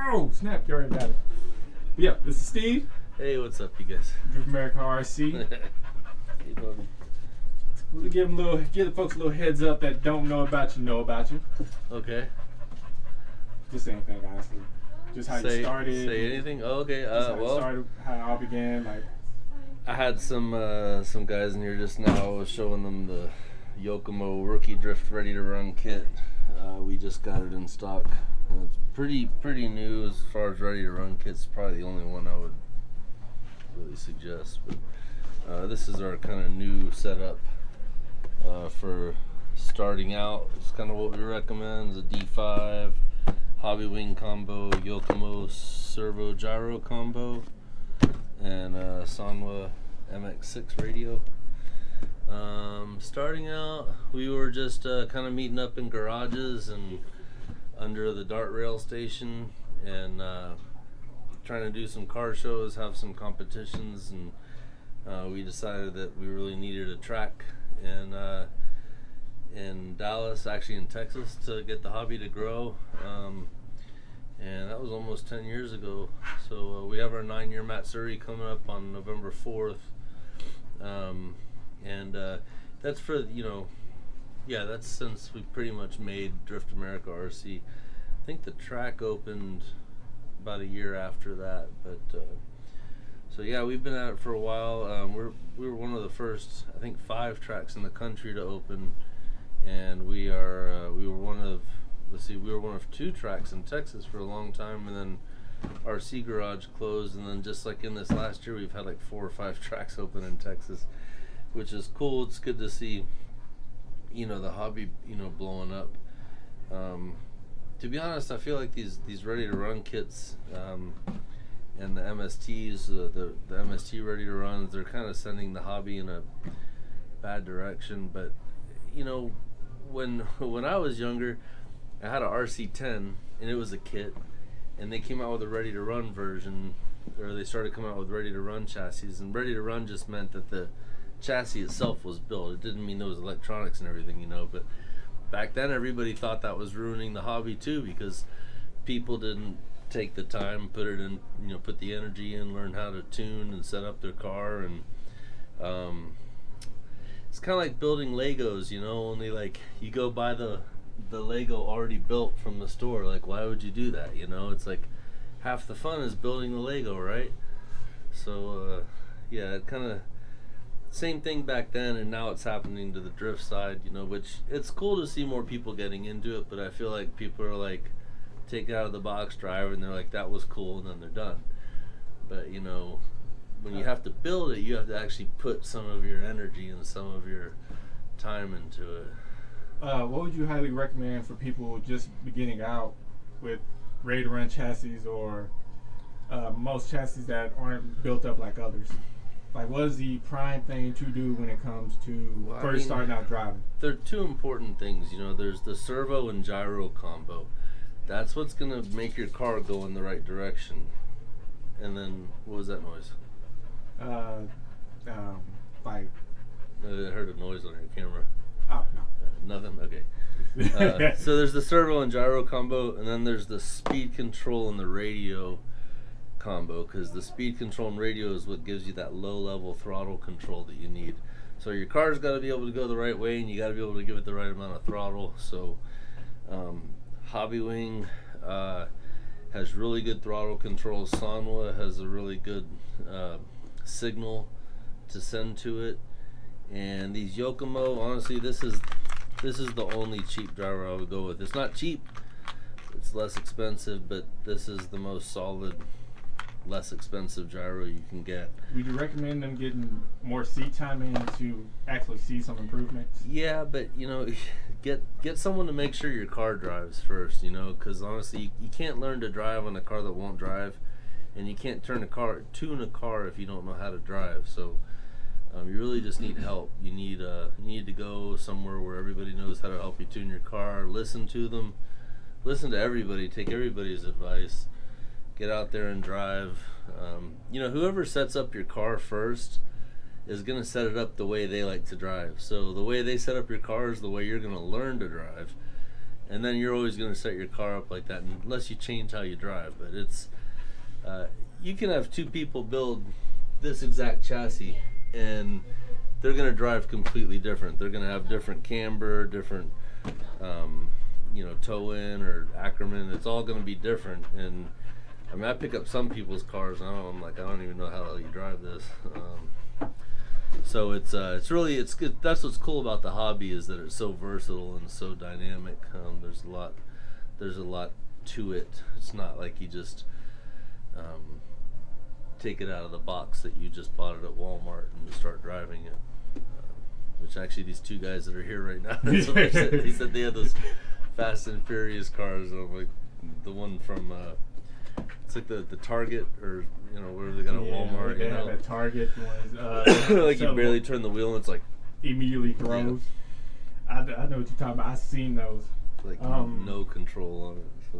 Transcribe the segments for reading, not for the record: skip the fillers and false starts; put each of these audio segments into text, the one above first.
Oh, snap, you already got it. Yeah, this is Steve. Hey, what's up, you guys? Drift America RC. Hey, buddy. We'll give the folks a little heads up that don't know about you. Okay. Just anything, honestly. Just how you started. Say anything? Oh, okay. How you started, how it all began. Like, I had some guys in here just now. I was showing them the Yokomo Rookie Drift Ready to Run kit. We just got it in stock. It's pretty new as far as ready to run kits. Probably the only one I would really suggest. But this is our kind of new setup for starting out. It's kind of what we recommend: is a D5 Hobby Wing combo, Yokomo servo gyro combo, and Sanwa MX6 radio. Starting out, we were just kind of meeting up in garages and under the DARC rail station and trying to do some car shows, have some competitions, and we decided that we really needed a track in Dallas, actually in Texas, to get the hobby to grow. And that was almost 10 years ago. So we have our 9-year Matsuri coming up on November 4th. That's for, that's since we pretty much made Drift America RC. I think the track opened about a year after that, but so yeah, we've been at it for a while. We were one of the first, I think, 5 tracks in the country to open, and we were one of 2 tracks in Texas for a long time, and then RC Garage closed, and then just like in this last year, we've had like 4 or 5 tracks open in Texas, which is cool. It's good to see, the hobby, blowing up. To be honest, I feel like these ready to run kits and the MSTs, the MST ready to runs, they're kind of sending the hobby in a bad direction. But when I was younger, I had a RC10 and it was a kit, and they came out with a ready to run version, or they started coming out with ready to run chassis, and ready to run just meant that the chassis itself was built. It didn't mean there was electronics and everything, but back then everybody thought that was ruining the hobby too, because people didn't take the time, put it in, put the energy in, learn how to tune and set up their car. And it's kind of like building Legos, only like you go buy the Lego already built from the store. Like, why would you do that? It's like half the fun is building the Lego, right? So yeah, it kind of same thing back then, and now it's happening to the drift side, which it's cool to see more people getting into it, but I feel like people are like, take it out of the box drive, and they're like, that was cool, and then they're done. But when you have to build it, you have to actually put some of your energy and some of your time into it. What would you highly recommend for people just beginning out with ready to run chassis, or most chassis that aren't built up like others? Like, what is the prime thing to do when it comes to starting out driving? There are 2 important things. There's the servo and gyro combo. That's what's going to make your car go in the right direction. And then, what was that noise? Like... I heard a noise on your camera. Oh, no. Nothing? Okay. So there's the servo and gyro combo, and then there's the speed control and the radio combo, because the speed control and radio is what gives you that low level throttle control that you need. So your car's got to be able to go the right way, and you got to be able to give it the right amount of throttle. So Hobby Wing has really good throttle control. Sanwa has a really good signal to send to it, and these Yokomo, honestly, this is the only cheap driver I would go with. It's not cheap, it's less expensive, but this is the most solid, less expensive gyro you can get. Would you recommend them getting more seat time in to actually see some improvements? Yeah, but get someone to make sure your car drives first, because honestly you can't learn to drive on a car that won't drive, and you can't tune a car if you don't know how to drive. So you really just need help. You need to go somewhere where everybody knows how to help you tune your car. Listen to them, listen to everybody, take everybody's advice. Get out there and drive. Whoever sets up your car first is going to set it up the way they like to drive. So the way they set up your car is the way you're going to learn to drive. and then you're always going to set your car up like that unless you change how you drive. But it's you can have two people build this exact chassis, and they're going to drive completely different. They're going to have different camber, different toe in or Ackerman. It's all going to be different. And I mean, I pick up some people's cars, and I'm like, I don't even know how you drive this. So it's good. That's what's cool about the hobby, is that it's so versatile and so dynamic. There's a lot to it. It's not like you just take it out of the box that you just bought it at Walmart and start driving it. Which actually, these two guys that are here right now, that's what they said. They said they had those Fast and Furious cars. And I'm like, the one from it's like the Target, or where they got a Walmart. Yeah, the Target ones. Like you barely turn the wheel and it's like immediately throws. Yeah. I know what you're talking about. I've seen those. Like no control on it. So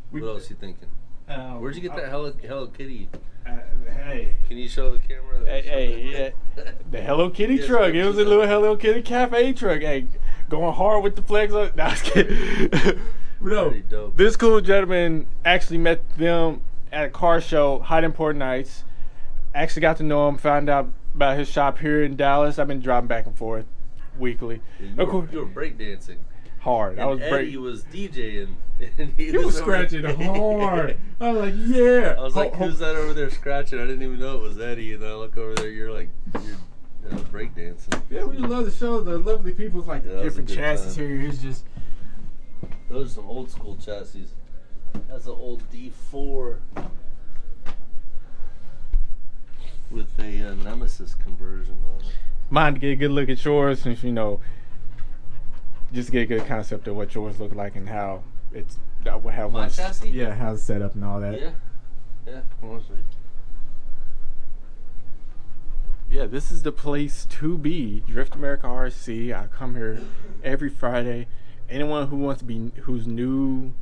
what else you thinking? Where'd you get that Hello Kitty? Hey, can you show the camera? Hey, the Hello Kitty truck. It was a little Hello Kitty cafe truck. Hey, going hard with the flex. No, I was kidding. No, this cool gentleman actually met them at a car show, Hot Import Nights. Actually got to know him, found out about his shop here in Dallas. I've been driving back and forth weekly. You were breakdancing. Hard. And Eddie was DJing. And he was scratching hard. I was like, yeah. I was like, who's that over there scratching? I didn't even know it was Eddie. And I look over there, you're breakdancing. Yeah, we love to show the lovely people's like different chassis here. It's just. Those are some old school chassis. That's an old D4 with a Nemesis conversion on it. Mine to get a good look at yours, since just get a good concept of what yours look like and how it's how my chassis. Yeah, how it's set up and all that. Yeah. Honestly. Yeah, this is the place to be. Drift America RC. I come here every Friday. Anyone who's new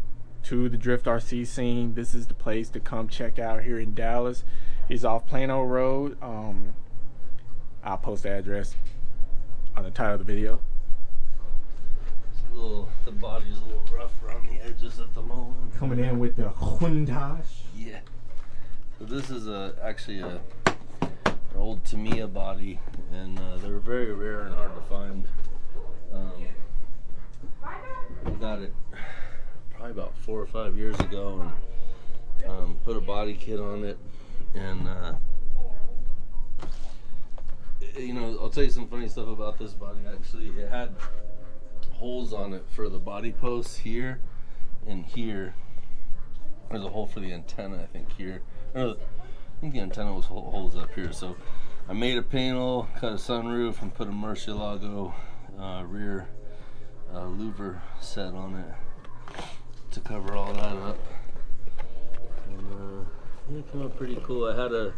to the Drift RC scene, this is the place to come check out here in Dallas. It's off Plano Road. I'll post the address on the title of the video. The body's a little rough around the edges at the moment. Coming in with the Hyundai. Yeah. So this is actually an old Tamiya body, and they're very rare and hard to find. I got it probably about 4 or 5 years ago, and put a body kit on it, and I'll tell you some funny stuff about this body. Actually, it had holes on it for the body posts here and here. There's a hole for the antenna, I think, here. I think the antenna was holes up here. So I made a panel, cut a sunroof, and put a Murcielago rear louver set on it to cover all that up. And it came out pretty cool. I had a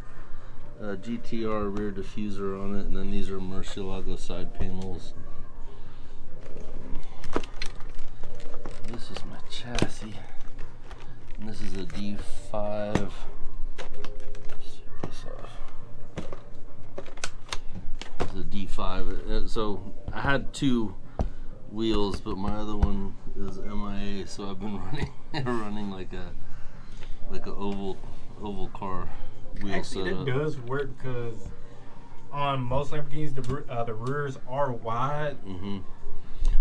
GTR rear diffuser on it, and then these are Murcielago side panels. This is my chassis, and this is a D5. Let's take this off. This is a D5. So I had 2 wheels, but my other one is MIA, so I've been running like a oval car wheel. Actually, that does work, because on most Lamborghinis the rears are wide. Mm-hmm.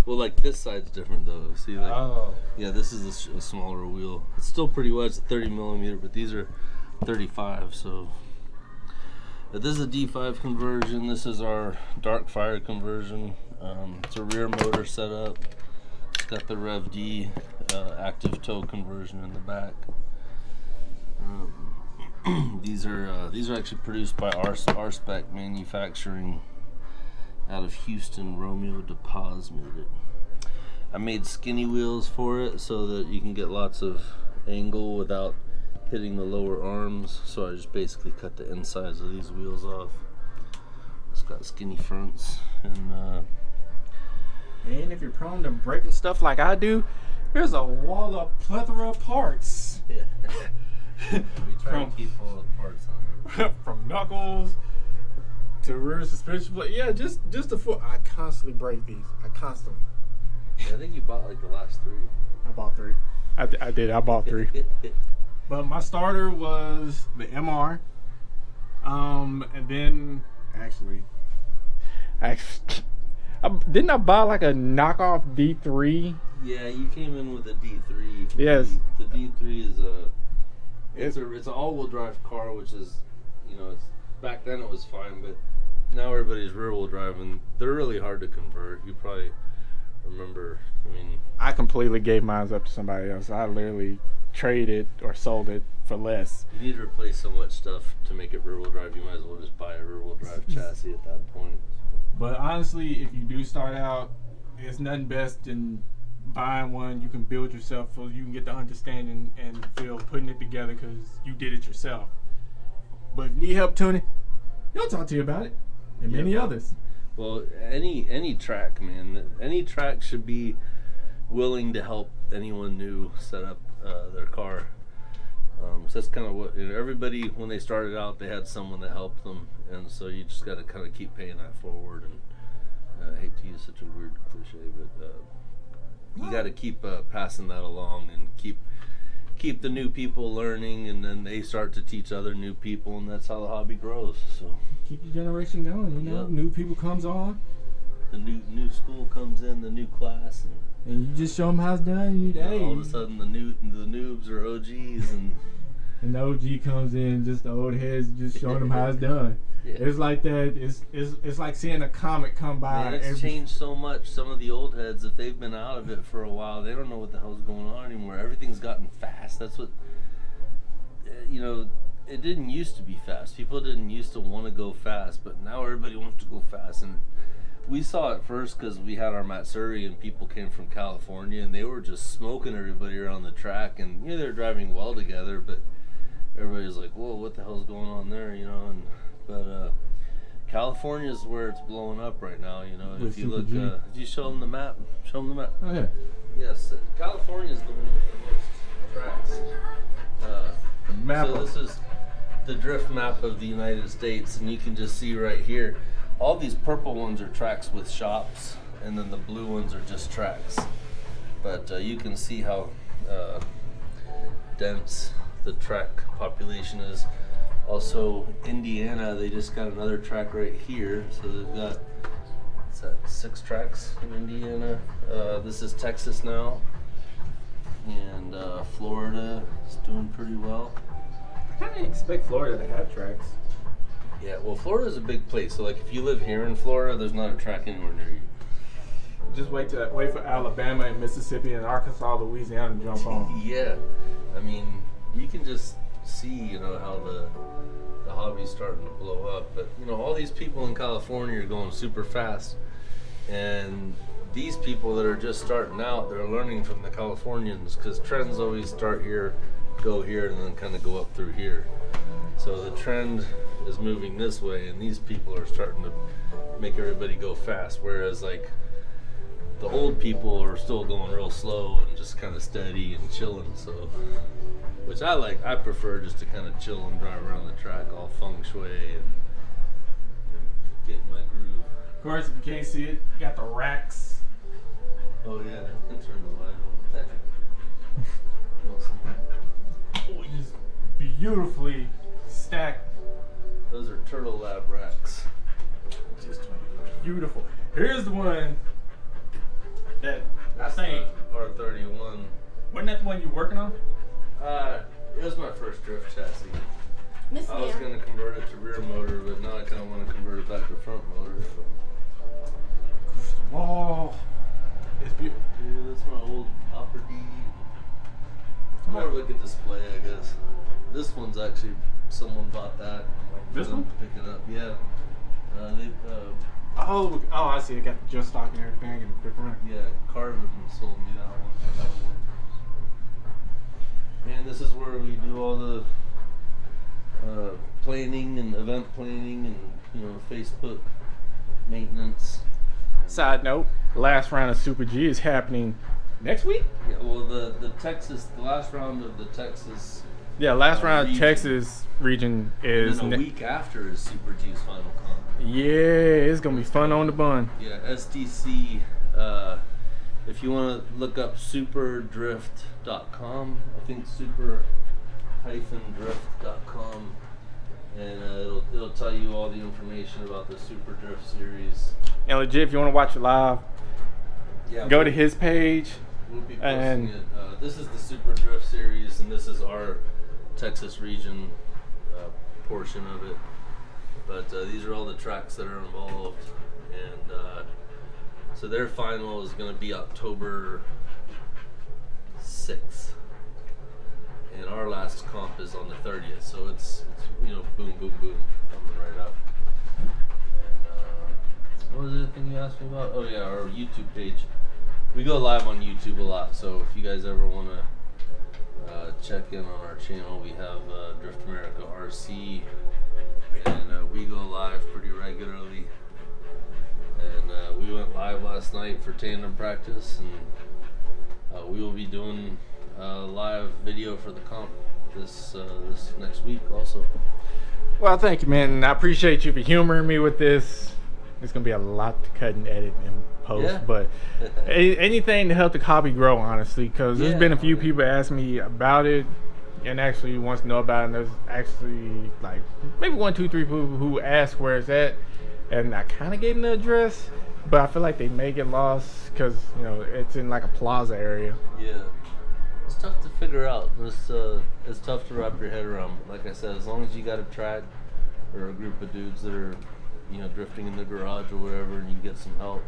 Well, like this side's different though. See, yeah, this is a smaller wheel. It's still pretty wide. It's 30 millimeter, but these are 35. So, but this is a D5 conversion. This is our DARC fire conversion. It's a rear motor setup. It's got the Rev D active tow conversion in the back. These are actually produced by R-Spec Manufacturing out of Houston. Romeo DePaz made it. I made skinny wheels for it so that you can get lots of angle without hitting the lower arms. So I just basically cut the insides of these wheels off. It's got skinny fronts, and if you're prone to breaking stuff like I do, there's a wall of plethora of parts. Yeah. We try to keep all the parts on. From knuckles to rear suspension plate. Yeah, just the foot. I constantly break these. I constantly. Yeah, I think you bought like the last 3. I bought 3. I did. I bought 3. But my starter was the MR. And then actually, didn't I buy like a knockoff D3? Yeah, you came in with a D3. Yes. The D3 is it's an all-wheel drive car, which is, it's back then it was fine, but now everybody's rear-wheel drive, and they're really hard to convert. You probably remember. I completely gave mine up to somebody else. I literally traded or sold it for less. You need to replace so much stuff to make it rear-wheel drive. You might as well just buy a rear-wheel drive chassis at that point. But honestly, if you do start out, it's nothing best than buying one you can build yourself, so you can get the understanding and feel putting it together because you did it yourself. But if you need help tuning, they'll talk to you about it, and many others. Well, any track, man, any track should be willing to help anyone new set up their car. So that's kind of what everybody, when they started out, they had someone that helped them, and so you just got to kind of keep paying that forward. And I hate to use such a weird cliche, but you got to keep passing that along and keep the new people learning, and then they start to teach other new people, and that's how the hobby grows. So keep your generation going. Yep. New people comes on. The new school comes in, the new class, and you just show them how it's done. And all of a sudden, the noobs are OGs, and the OG comes in, just the old heads, just showing them how it's done. Yeah. It's like that. It's like seeing a comet come by. Man, it's changed so much. Some of the old heads, if they've been out of it for a while, they don't know what the hell's going on anymore. Everything's gotten fast. That's what, it didn't used to be fast. People didn't used to want to go fast, but now everybody wants to go fast. And we saw it first because we had our Matsuri and people came from California, and they were just smoking everybody around the track. And they were driving well together, but everybody's like, "Whoa, what the hell's going on there?" But California is where it's blowing up right now. If you look, did you show them the map? Show them the map. Oh yeah. Yes, California is the one with the most tracks. So this is the drift map of the United States, and you can just see right here, all these purple ones are tracks with shops, and then the blue ones are just tracks. But you can see how dense the track population is. Also, Indiana, they just got another track right here. So they've got 6 tracks in Indiana. This is Texas now. And Florida is doing pretty well. I kind of expect Florida to have tracks. Yeah, well, Florida's a big place. So, like, if you live here in Florida, there's not a track anywhere near you. Just wait for Alabama and Mississippi and Arkansas, Louisiana to jump on. Yeah. You can just see, how the hobby's starting to blow up. But, all these people in California are going super fast. And these people that are just starting out, they're learning from the Californians, because trends always start here, go here, and then kind of go up through here. So the trend is moving this way, and these people are starting to make everybody go fast. Whereas, like, the old people are still going real slow and just kind of steady and chilling. So, which I like. I prefer just to kind of chill and drive around the track, all feng shui and get in my groove. Of course, if you can't see it, you got the racks. Oh yeah, I can turn the light on. Just beautifully stacked. Those are Turtle Lab racks. Just beautiful. Here's the one that I think R31. Wasn't that the one you were working on? It was my first drift chassis. Miss I was going to convert it to rear motor, but now I kind of want to convert it back to front motor. Oh, it's beautiful. Yeah, that's my old Hopper D. More of like a display, I guess. This one's actually, someone bought that. This one? Pick it up, yeah. Oh, I see. It got the just stock and everything and a quick run. Yeah, Carvin sold me that one. And this is where we do all the planning and event planning and Facebook maintenance. Side note: last round of Super G is happening next week. Yeah, well, the last round of the Texas. Yeah, last round region. of Texas region is. And then a week after is Super G's final comp. Yeah, it's gonna be fun on the bun. Yeah, SDC if you want to look up superdrift.com, I think super-drift.com, and it'll tell you all the information about the Super Drift series. And legit, if you want to watch it live, go to his page. We'll be posting it. This is the Super Drift series, and this is our Texas region portion of it. But these are all the tracks that are involved, and so their final is going to be October 6th, and our last comp is on the 30th. So it's boom, boom, boom, coming right up. And what was the other thing you asked me about? Oh yeah, our YouTube page. We go live on YouTube a lot, so if you guys ever want to check in on our channel, we have Drift America RC, and we go live pretty regularly. And we went live last night for tandem practice, and we will be doing a live video for the comp this next week also. Well, thank you, man. And I appreciate you for humoring me with this. It's going to be a lot to cut and edit and post, but anything to help the hobby grow, honestly, because there's been a few people ask me about it and actually wants to know about it, and there's actually like maybe 1, 2, 3 people who ask where it's at, and I kind of gave them the address, but I feel like they may get lost because it's in like a plaza area. Yeah, it's tough to figure out. It's tough to wrap your head around, but like I said, as long as you got a track or a group of dudes that are drifting in the garage or whatever, and you get some help,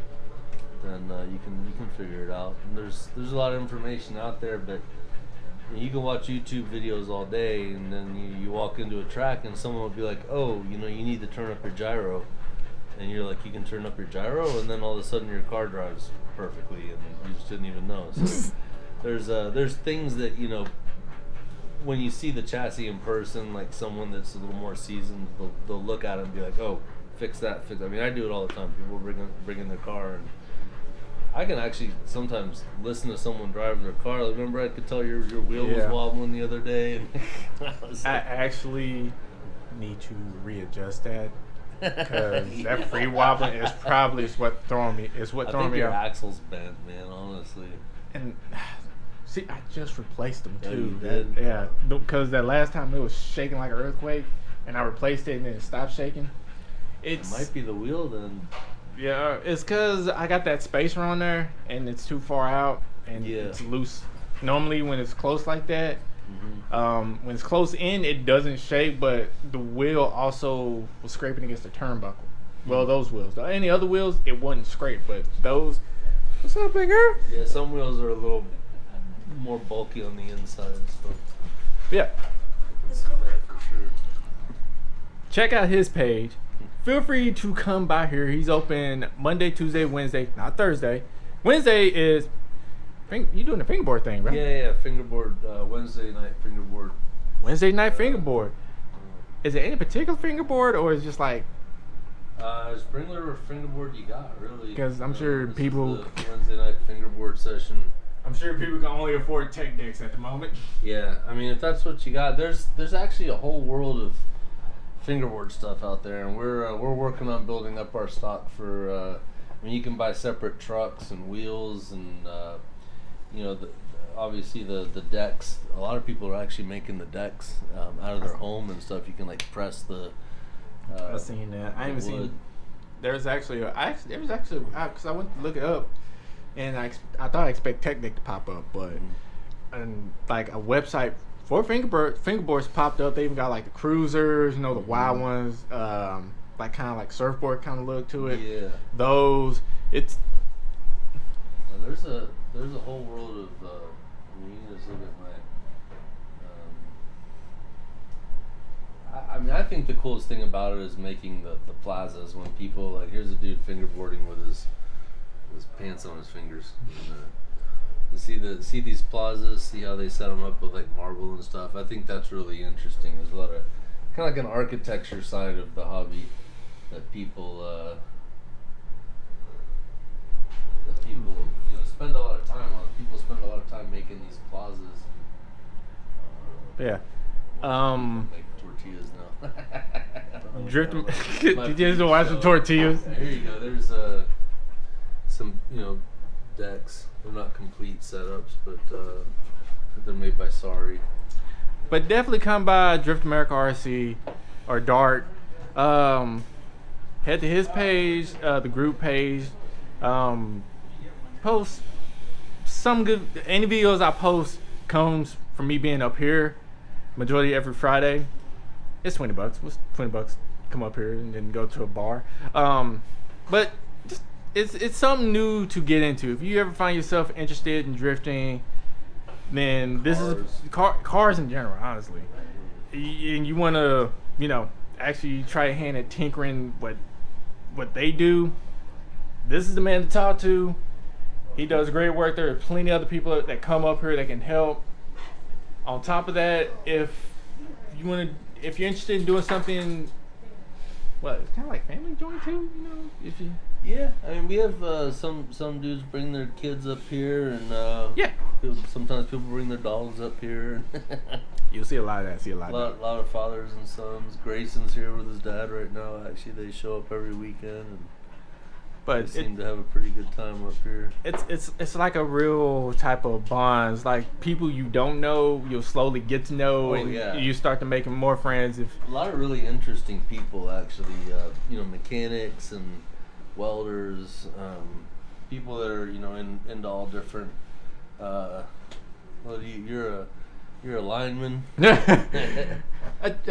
then you can figure it out. And there's a lot of information out there, but you can watch YouTube videos all day, and then you walk into a track and someone will be like, oh, you need to turn up your gyro, and you're like, you can turn up your gyro, and then all of a sudden your car drives perfectly, and you just didn't even know. So there's things that when you see the chassis in person, like someone that's a little more seasoned, they'll look at it and be like, oh, fix that. I mean, I do it all the time. People bring in their car, and I can actually sometimes listen to someone drive their car. Like, remember, I could tell your wheel was wobbling the other day. And I actually need to readjust that because that free wobbling is probably what's throwing me. It's what throwing me off. Your axle's bent, man. Honestly. And see, I just replaced them too. You did? Yeah, because that last time it was shaking like an earthquake, and I replaced it and then it stopped shaking. It might be the wheel then. Yeah, it's because I got that spacer on there and it's too far out and it's loose. Normally when it's close like that, when it's close in, it doesn't shake, but the wheel also was scraping against the turnbuckle. Well, those wheels. Any other wheels, it wouldn't scrape, but those... What's up, big girl? Yeah, some wheels are a little more bulky on the inside. So. Yeah. I see that for sure. Check out his page. Feel free to come by here. He's open Monday, Tuesday, Wednesday, not Thursday. Wednesday is you doing the fingerboard thing, right? Yeah, fingerboard. Wednesday night fingerboard. Wednesday night fingerboard. Is it any particular fingerboard, or is it just like? Sprinkler or fingerboard you got, really? Because I'm sure people. The Wednesday night fingerboard session. I'm sure people can only afford tech decks at the moment. Yeah, I mean, if that's what you got, there's actually a whole world of fingerboard stuff out there, and we're working on building up our stock for. I mean, you can buy separate trucks and wheels, and obviously the decks. A lot of people are actually making the decks out of their home and stuff. You can like press the. I've seen that. I haven't seen. Because I went to look it up, and I thought I expect Technic to pop up, but and like a website for fingerboards popped up. They even got like the cruisers, the wide ones, like kind of like surfboard kind of look to it. Yeah. Those. It's. There's a whole world of. You can just look at my. I think the coolest thing about it is making the plazas when people like, here's a dude fingerboarding with his pants on his fingers. And, see these plazas, see how they set them up with like marble and stuff. I think that's really interesting. There's a lot of kind of like an architecture side of the hobby that people spend a lot of time on. People spend a lot of time making these plazas. Yeah. Make tortillas now. Drift. You just watch some tortillas. Here you go. There's some decks. They're not complete setups, but they're made by Sorry. But definitely come by Drift America RC or DARC. Head to his page, the group page. Post some good. Any videos I post comes from me being up here. Majority every Friday. It's $20. What's $20? Come up here and then go to a bar. But just, it's something new to get into. If you ever find yourself interested in drifting, then this is cars in general, honestly. And you want to, actually try a hand at tinkering what they do. This is the man to talk to. He does great work. There are plenty of other people that come up here that can help. On top of that, if you're interested in doing something, it's kind of like family joint too, if you. Yeah, I mean, we have some dudes bring their kids up here, and sometimes people bring their dogs up here. You'll see a lot of that. A lot of fathers and sons. Grayson's here with his dad right now. Actually, they show up every weekend, and they seem to have a pretty good time up here. It's like a real type of bonds. Like people you don't know, you'll slowly get to know, you start to make more friends. A lot of really interesting people, actually. Mechanics and welders, people that are into all different. You're a lineman. Let's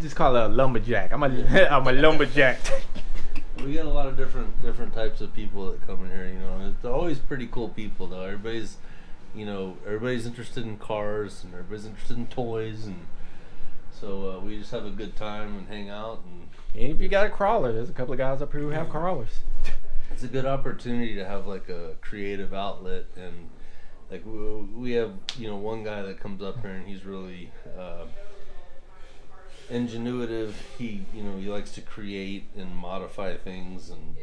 just call it a lumberjack. I'm a lumberjack. We got a lot of different types of people that come in here. And it's always pretty cool people though. Everybody's interested in cars and everybody's interested in toys, and so we just have a good time and hang out. And if you got a crawler, there's a couple of guys up here who have crawlers. It's a good opportunity to have like a creative outlet, and like we have one guy that comes up here and he's really ingenuitive. He likes to create and modify things, and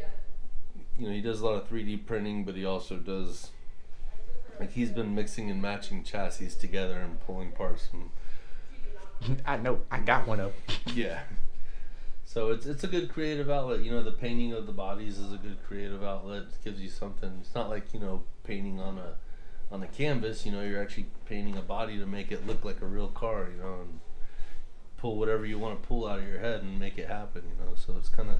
he does a lot of 3D printing, but he also does he's been mixing and matching chassis together and pulling parts from. I know, I got one of. Yeah. So it's a good creative outlet. The painting of the bodies is a good creative outlet. It gives you something. It's not like painting on a canvas. You're actually painting a body to make it look like a real car. And pull whatever you want to pull out of your head and make it happen. So it's kind of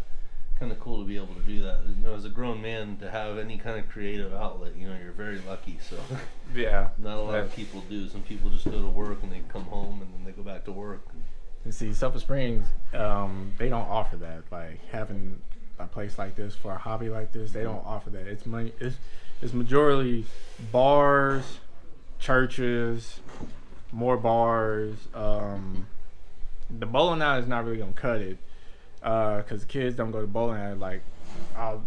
cool to be able to do that. As a grown man, to have any kind of creative outlet, you're very lucky. So yeah, not a lot of people do. Some people just go to work and they come home and then they go back to work. And see, Sulphur Springs, they don't offer that. Like having a place like this for a hobby like this, they don't offer that. It's money. It's majority bars, churches, more bars. The bowling alley is not really gonna cut it, because the kids don't go to bowling alley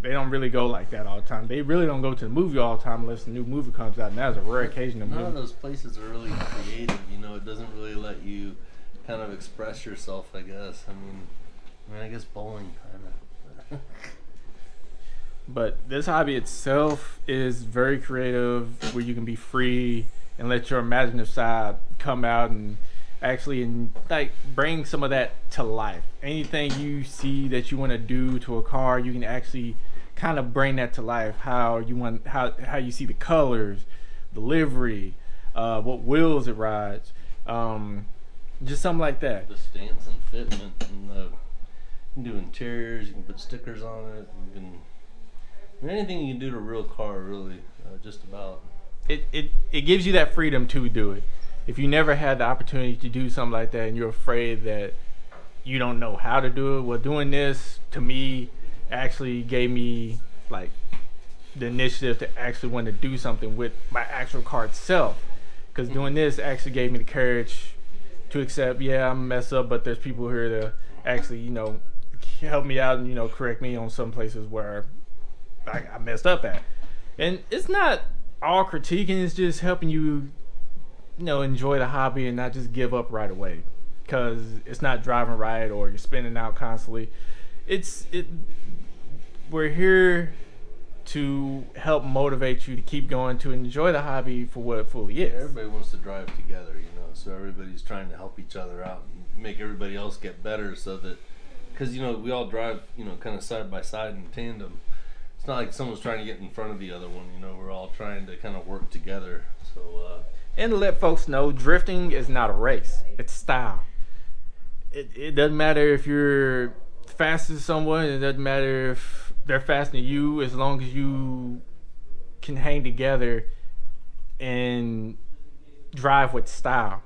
they don't really go like that all the time. They really don't go to the movie all the time unless the new movie comes out, and that's a rare occasion. None of those places are really creative. It doesn't really let you kind of express yourself, I guess. I guess bowling kind of. But this hobby itself is very creative, where you can be free and let your imaginative side come out and actually bring some of that to life. Anything you see that you want to do to a car, you can actually kind of bring that to life. How you see the colors, the livery, what wheels it rides. Just something like that. The stance and fitment, and you can do interiors. You can put stickers on it. Anything you can do to a real car, really, just about. It gives you that freedom to do it. If you never had the opportunity to do something like that, and you're afraid that you don't know how to do it, well, doing this to me actually gave me the initiative to actually want to do something with my actual car itself. Because doing this actually gave me the courage to accept, I'm messed up, but there's people here to actually, help me out and, correct me on some places where I messed up at. And it's not all critiquing, it's just helping you, enjoy the hobby and not just give up right away. Because it's not driving right or you're spinning out constantly. We're here to help motivate you to keep going, to enjoy the hobby for what it fully is. Everybody wants to drive together, so everybody's trying to help each other out and make everybody else get better, so that, because we all drive kind of side by side in tandem. It's it's not like someone's trying to get in front of the other one. You know, we're all trying to kind of work together. So. And to let folks know, drifting is not a race. It's style. It doesn't matter if you're faster than someone. It doesn't matter if they're faster than you, as long as you can hang together and drive with style.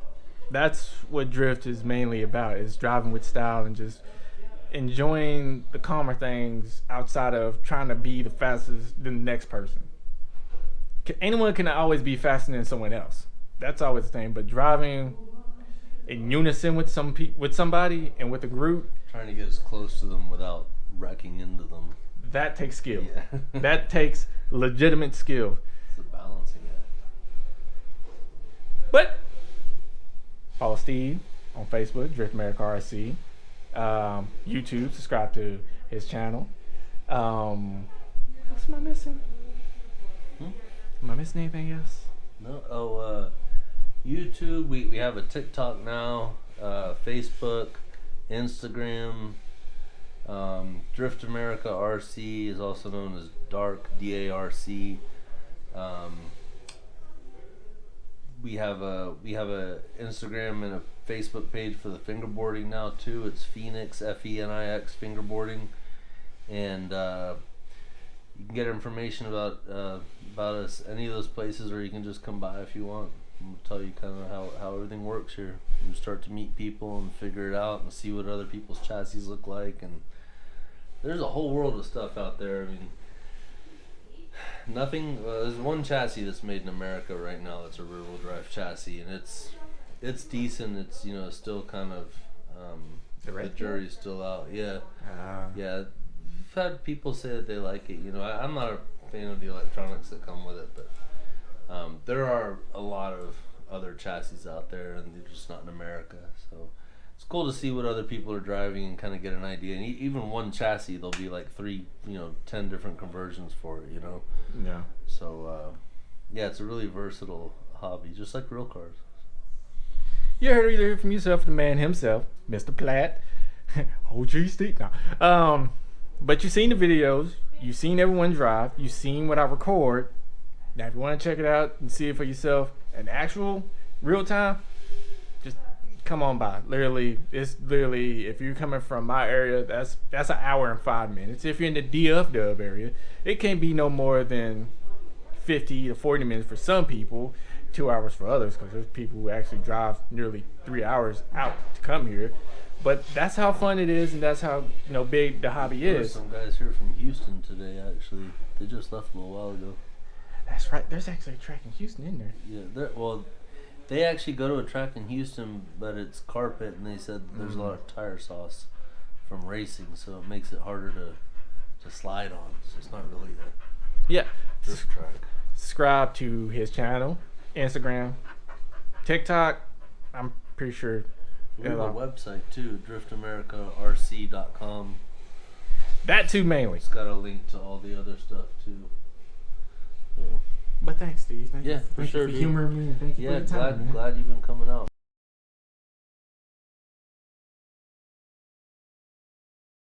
That's what drift is mainly about, is driving with style and just enjoying the calmer things outside of trying to be the fastest than the next person. Anyone can always be faster than someone else. That's always the thing. But driving in unison with somebody and with a group, trying to get as close to them without wrecking into them. That takes skill. Yeah. That takes legitimate skill. It's a balancing act. But follow Steve on Facebook, Drift America RC. YouTube, subscribe to his channel. What else am I missing? Am I missing anything else? No. YouTube. We have a TikTok now. Facebook, Instagram. Drift America RC is also known as DARC, DARC. We have a Instagram and a Facebook page for the fingerboarding now too. It's Phoenix, FENIX fingerboarding, and you can get information about us any of those places, or you can just come by if you want. We'll tell you kind of how everything works here. You start to meet people and figure it out and see what other people's chassis look like, and there's a whole world of stuff out there. I mean, nothing. There's one chassis that's made in America right now. That's a rear-wheel drive chassis, and it's decent. It's still kind of the jury's still out. Yeah, yeah. I've had people say that they like it. I'm not a fan of the electronics that come with it, but there are a lot of other chassis out there, and they're just not in America. So it's cool to see what other people are driving and kind of get an idea. And even one chassis, there'll be like 10 different conversions for it. Yeah. So yeah, it's a really versatile hobby, just like real cars. You heard either from yourself, the man himself, Mr. Platt, OG Steve. No. But you've seen the videos, you've seen everyone drive, you've seen what I record. Now, if you want to check it out and see it for yourself, an actual real time, just come on by. It's literally, if you're coming from my area, that's an hour and 5 minutes. If you're in the DFW area, it can't be no more than 50 to 40 minutes for some people, 2 hours for others, because there's people who actually drive nearly 3 hours out to come here. But that's how fun it is, and that's how big the hobby is. Some guys here from Houston today, actually. They just left a little while ago. That's right. There's actually a track in Houston in there. Yeah, they actually go to a track in Houston, but it's carpet, and they said there's a lot of tire sauce from racing, so it makes it harder to slide on. So it's not really a drift track. Subscribe to his channel, Instagram, TikTok. I'm pretty sure. We have a website too, driftamericarc.com. That too, mainly. It's got a link to all the other stuff too. So. But thanks, Steve. Thank you for for humoring me, and thank you for your time, man. Glad you've been coming out.